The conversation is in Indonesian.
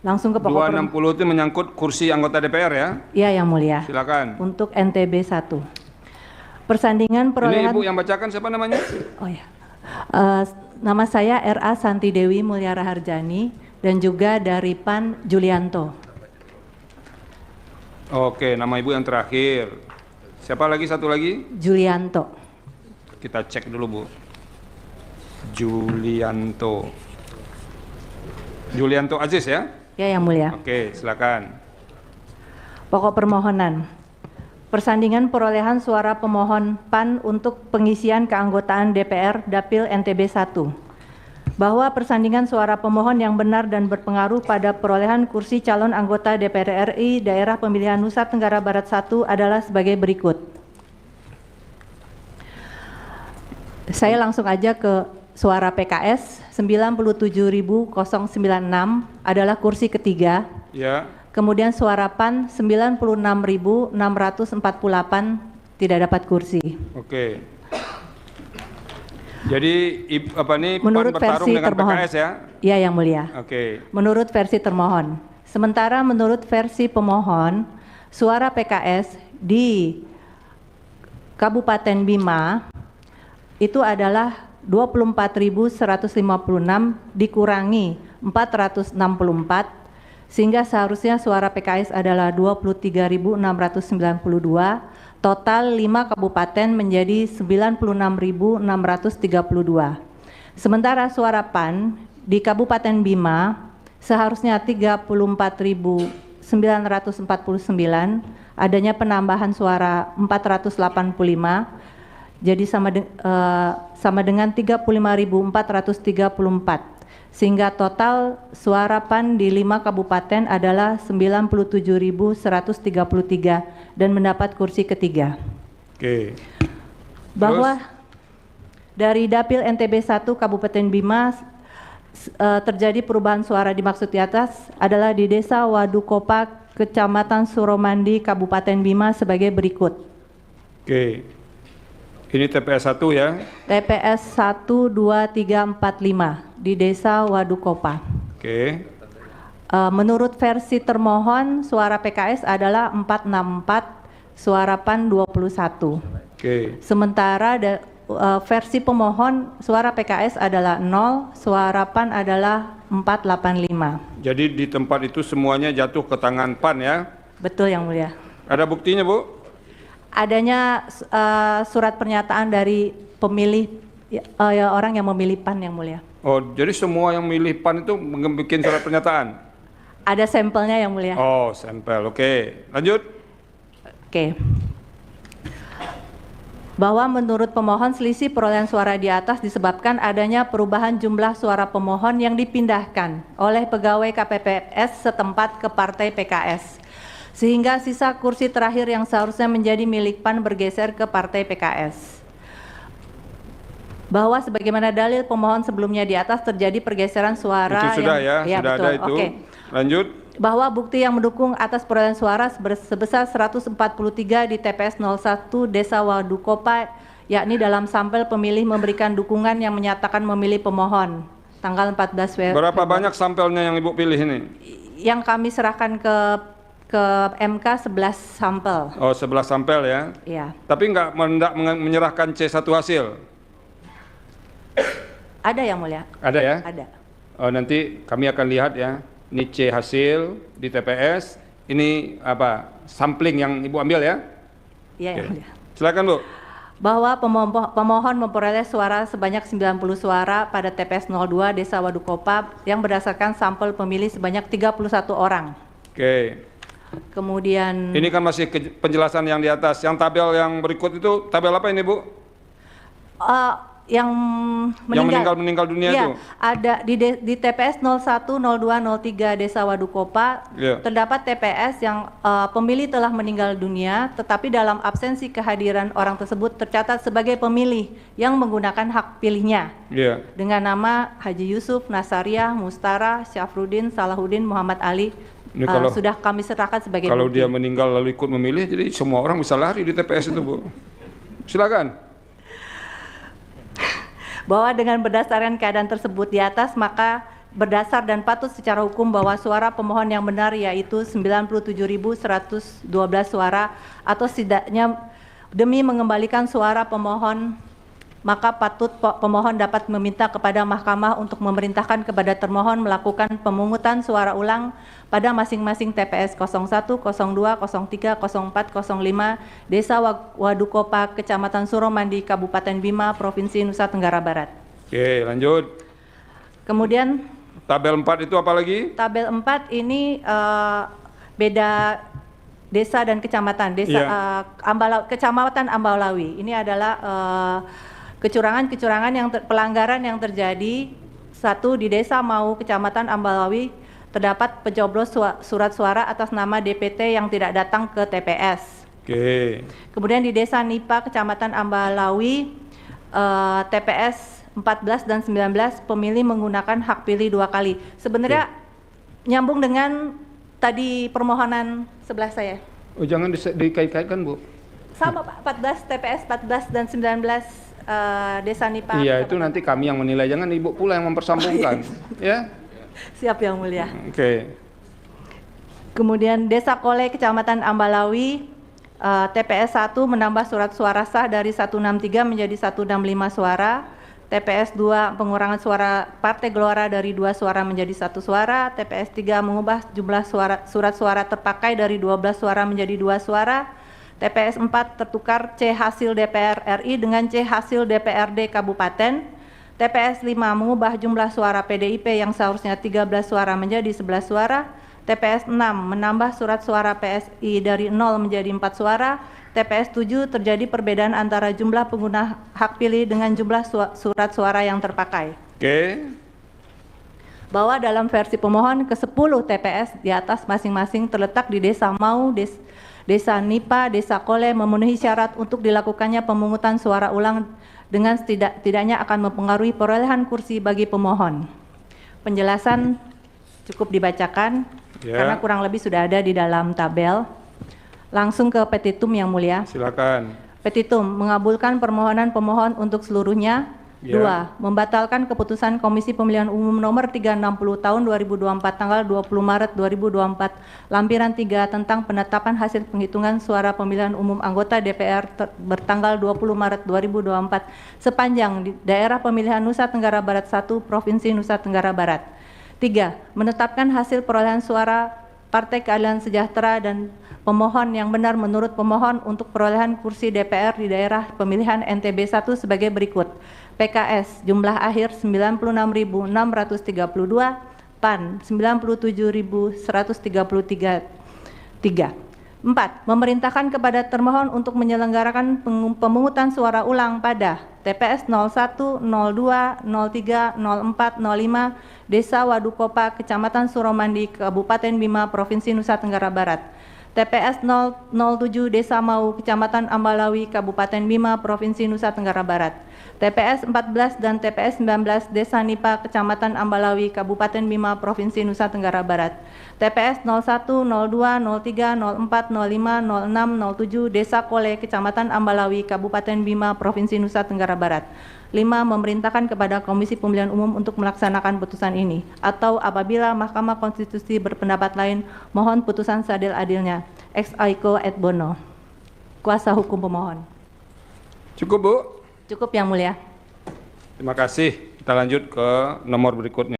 Langsung ke pokok 260 itu menyangkut kursi anggota DPR ya? Iya, Yang Mulia. Silakan. Untuk NTB 1. Persandingan perolehan... Ini Ibu yang bacakan siapa namanya? Oh ya. Nama saya R.A. Santi Dewi Mulyara Harjani dan juga dari PAN Julianto. Oke, nama Ibu yang terakhir. Siapa lagi, satu lagi? Julianto. Kita cek dulu Bu. Julianto. Julianto Aziz ya? Ya, Yang Mulia. Oke, silakan. Pokok permohonan. Persandingan perolehan suara pemohon PAN untuk pengisian keanggotaan DPR Dapil NTB 1. Bahwa persandingan suara pemohon yang benar dan berpengaruh pada perolehan kursi calon anggota DPR RI Daerah Pemilihan Nusa Tenggara Barat 1 adalah sebagai berikut. Saya langsung aja ke suara PKS 97.096 adalah kursi ketiga. Ya. Kemudian suara PAN 96.648 tidak dapat kursi. Oke. Jadi apa nih Menurut PAN bertarung versi dengan termohon. PKS ya? Iya, Yang Mulia. Oke. Menurut versi termohon. Sementara menurut versi pemohon, suara PKS di Kabupaten Bima itu adalah 24.156 dikurangi 464 sehingga seharusnya suara PKS adalah 23.692, total 5 kabupaten menjadi 96.632. Sementara suara PAN di Kabupaten Bima seharusnya 34.949, adanya penambahan suara 485, jadi sama dengan 35.434. Sehingga total suara PAN di 5 kabupaten adalah 97.133 dan mendapat kursi ketiga. Oke. Bahwa dari Dapil NTB 1 Kabupaten Bima terjadi perubahan suara dimaksud di atas adalah di Desa Wadukopa, Kecamatan Suromandi, Kabupaten Bima sebagai berikut. Oke. Ini TPS 1 ya? TPS 1, 2, 3, 4, 5 di Desa Wadukopa. Oke. Menurut versi termohon, suara PKS adalah 464, suara PAN 21. Oke. Sementara versi pemohon, suara PKS adalah 0, suara PAN adalah 485. Jadi di tempat itu semuanya jatuh ke tangan PAN ya? Betul, Yang Mulia. Ada buktinya Bu? Adanya surat pernyataan dari pemilih orang yang memilih PAN, Yang Mulia. Oh, jadi semua yang milih PAN itu bikin surat pernyataan? Ada sampelnya, Yang Mulia. Oh, sampel. Oke. Lanjut. Oke. Bahwa menurut pemohon selisih perolehan suara di atas disebabkan adanya perubahan jumlah suara pemohon yang dipindahkan oleh pegawai KPPS setempat ke partai PKS. Sehingga sisa kursi terakhir yang seharusnya menjadi milik PAN bergeser ke partai PKS. Bahwa sebagaimana dalil pemohon sebelumnya di atas terjadi pergeseran suara itu sudah yang, ya, sudah betul. ada itu. Oke. Lanjut. Bahwa bukti yang mendukung atas perolehan suara sebesar 143 di TPS 01 Desa Wadukopa, yakni dalam sampel pemilih memberikan dukungan yang menyatakan memilih pemohon tanggal 14 Februari. Berapa banyak sampelnya yang Ibu pilih ini? Yang kami serahkan ke MK 11 sampel. Oh, 11 sampel ya? Iya. Tapi enggak menyerahkan C1 hasil? Ada, Yang Mulia. Ada ya? Ada. Oh, nanti kami akan lihat ya. Ini C hasil di TPS. Ini apa? Sampling yang Ibu ambil ya? Iya, Yang Oke. Mulia. Silakan Bu. Bahwa pemohon memperoleh suara sebanyak 90 suara pada TPS 02 Desa Wadukopa yang berdasarkan sampel pemilih sebanyak 31 orang. Oke. Kemudian Ini kan masih penjelasan yang di atas. Yang tabel yang berikut itu tabel apa ini Bu? yang meninggal dunia ya, itu? Ada di TPS 01, 02, 03 Desa Wadukopa, Ya. terdapat TPS yang pemilih telah meninggal dunia, tetapi dalam absensi kehadiran orang tersebut tercatat sebagai pemilih yang menggunakan hak pilihnya. Ya. Dengan nama Haji Yusuf, Nasariah, Mustara, Syafruddin, Salahuddin, Muhammad Ali, Ini kalau, sudah kami serahkan sebagai kalau bukti. dia meninggal lalu ikut memilih, jadi semua orang bisa lari di TPS itu Bu. Silakan. Bahwa dengan berdasarkan keadaan tersebut di atas, maka berdasar dan patut secara hukum bahwa suara pemohon yang benar yaitu 97.112 suara atau setidaknya demi mengembalikan suara pemohon, maka patut pemohon dapat meminta kepada mahkamah untuk memerintahkan kepada termohon melakukan pemungutan suara ulang pada masing-masing TPS 01, 02, 03, 04, 05, Desa Wadukopa, Kecamatan Suropandi, Kabupaten Bima, Provinsi Nusa Tenggara Barat. Oke, lanjut. Kemudian Tabel 4 itu apa lagi? tabel 4 ini beda desa dan kecamatan. Kecamatan Ambalawi. Ini adalah kecurangan-kecurangan pelanggaran yang terjadi. Satu, di Desa Mau, Kecamatan Ambalawi, terdapat pencoblos surat suara atas nama DPT yang tidak datang ke TPS. Oke. Kemudian di Desa Nipa, Kecamatan Ambalawi, TPS 14 dan 19 pemilih menggunakan hak pilih 2 kali. Sebenarnya nyambung dengan tadi permohonan sebelah saya. Oh, jangan dikait-kaitkan, Bu. Sama Pak, 14 TPS 14 dan 19 Desa Nipa. Iya, itu nanti kami yang menilai, jangan Ibu pula yang mempersambungkan. Ya. Siap Yang Mulia. Oke. Kemudian Desa Kole, Kecamatan Ambalawi, TPS 1 menambah surat suara sah dari 163 menjadi 165 suara. TPS 2 pengurangan suara Partai Gelora dari 2 suara menjadi 1 suara. TPS 3 mengubah jumlah surat suara terpakai dari 12 suara menjadi 2 suara. TPS 4 tertukar C hasil DPR RI dengan C hasil DPRD Kabupaten. TPS 5 mengubah jumlah suara PDIP yang seharusnya 13 suara menjadi 11 suara. TPS 6 menambah surat suara PSI dari 0 menjadi 4 suara. TPS 7 terjadi perbedaan antara jumlah pengguna hak pilih dengan jumlah surat suara yang terpakai. Oke. Bahwa dalam versi pemohon ke-10 TPS di atas masing-masing terletak di Desa Mau, Desa Nipa, Desa Kole memenuhi syarat untuk dilakukannya pemungutan suara ulang dengan setidaknya akan mempengaruhi perolehan kursi bagi pemohon. Penjelasan cukup dibacakan karena kurang lebih sudah ada di dalam tabel. Langsung ke petitum Yang Mulia. Silakan. Petitum mengabulkan permohonan pemohon untuk seluruhnya. 2. Membatalkan keputusan Komisi Pemilihan Umum nomor 360 tahun 2024 tanggal 20 Maret 2024 lampiran 3 tentang penetapan hasil penghitungan suara pemilihan umum anggota DPR bertanggal 20 Maret 2024 sepanjang di daerah pemilihan Nusa Tenggara Barat 1 Provinsi Nusa Tenggara Barat. 3. Menetapkan hasil perolehan suara Partai Keadilan Sejahtera dan pemohon yang benar menurut pemohon untuk perolehan kursi DPR di daerah pemilihan NTB 1 sebagai berikut. PKS jumlah akhir 96.632, PAN 97.133. 4. Memerintahkan kepada termohon untuk menyelenggarakan pemungutan suara ulang pada TPS 01, 02, 03, 04, 05, Desa Wadukopa, Kecamatan Suropandi, Kabupaten Bima, Provinsi Nusa Tenggara Barat. TPS 007 Desa Mau, Kecamatan Ambalawi, Kabupaten Bima, Provinsi Nusa Tenggara Barat. TPS 14 dan TPS 19 Desa Nipa, Kecamatan Ambalawi, Kabupaten Bima, Provinsi Nusa Tenggara Barat. TPS 01, 02, 03, 04, 05, 06, 07 Desa Kole, Kecamatan Ambalawi, Kabupaten Bima, Provinsi Nusa Tenggara Barat. 5. Memerintahkan kepada Komisi Pemilihan Umum untuk melaksanakan putusan ini, atau apabila Mahkamah Konstitusi berpendapat lain, mohon putusan seadil-adilnya. Ex aequo et bono. Kuasa hukum pemohon. Cukup, Bu? Cukup Yang Mulia. Terima kasih. Kita lanjut ke nomor berikutnya.